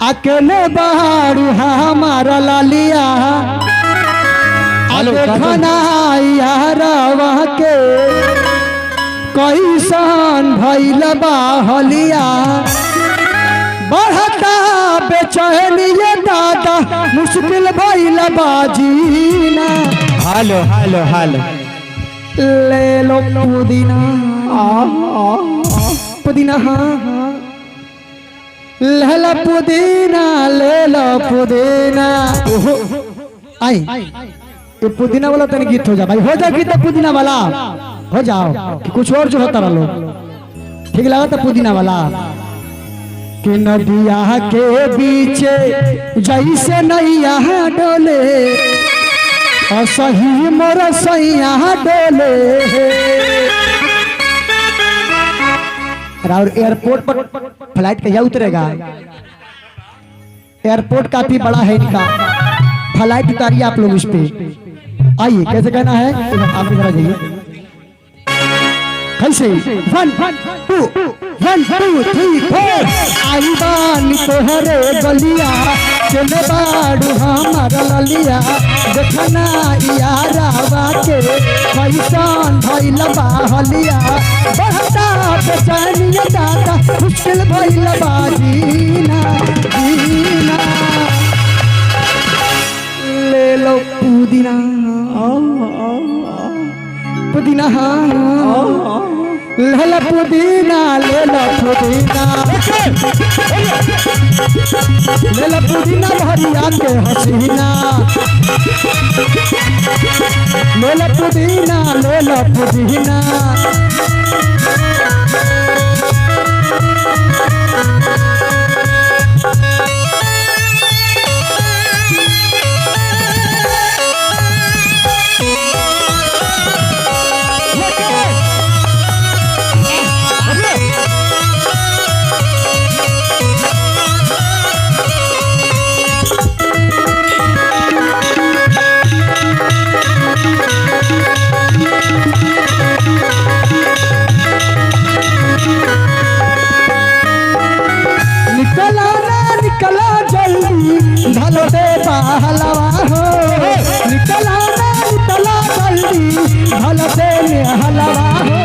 अकेले बाड़ू हमारा लालिया खाना यारवा के कैसन भइल बाहलिया बढ़ता बेचैनिए दादा मुश्किल भइल बाजीना। हेलो हेलो हेलो ले लो पुदीना पुदीना हाँ हाँ ले लो पुदीना ले लो पुदीना। आई ये पुदीना वाला तनी गीत हो जा भाई, हो जा गीत पुदीना वाला हो जाओ कि कुछ और जो होता रहो ठीक लगा था पुदीना वाला कि नदिया के बीचे जैसे नैया डोले और सही मोर सैया डोले। और एयरपोर्ट पर फ्लाइट कहीं उतरेगा, एयरपोर्ट काफी बड़ा है इनका, फ्लाइट उतारिए आप लोग उस पे। आइए कैसे कहना है आप जरा जाइए कैसे 1 2 1 2 3 4 आई बानी तोहरे गलिया चले बाड़ू हमारा ललिया देखना यारावा के कैसन भइल बाहलिया बढ़ता बेचैनिया दादा मुश्किल भइल बाजीना जीना। ले लो पुदीना पुदीना हाँ ले लो पुदीना ले लो पुदीना ले लो पुदीना भरिया के हसीना ले लो पुदीना ले लो पुदीना। निकला जल्दी ढलो दे पहलवा हो निकला जल्दी ढलो दे हलवा हो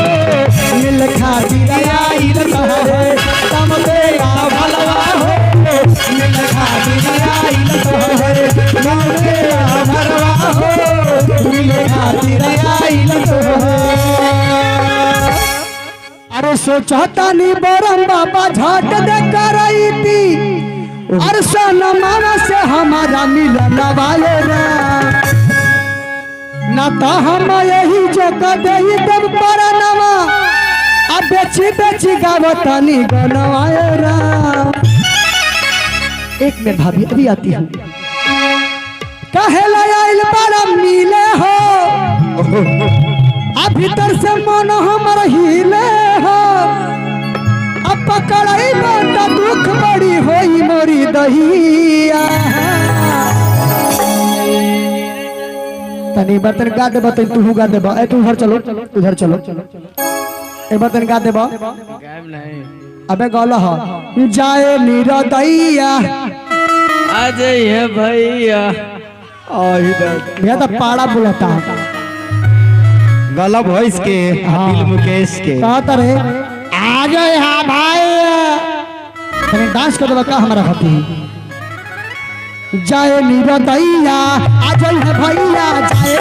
मिल खातिर आई तोहरे तम दे भलवा हो मिल खातिर आई तोहरे तम दे भलवा हो मिल खातिर आई तोहरे। अरे सोचता नी बरम बाबा झट दे करईती और सोनमा से हमारा मिलन वाले ना तो हम यही जो दे देव पर नवा अब बेची बेची गावतानी गनवाए। एक मिनट भाभी अभी आती हूँ कहेला आइल बड़ा मिले हो अब भीतर से मन हमर हिले हो अब पकड़ाई तो दुख बड़ी होई मोरी दहिया। तनी बर्तन गा दे बतन तू गा दे ए तू उधर चलो एक बर्तन गा दे गायब नहीं अबे गौला हो जाए नीरा दैया आ जाइए भैया भैया तो पाड़ा बुलाता गला वॉइस के दिल मुकेश के कहा रे आ जाए हाँ भाई तने डांस कर दो का हमारा होती जाए नीरा दैया आ जाए भैया जाए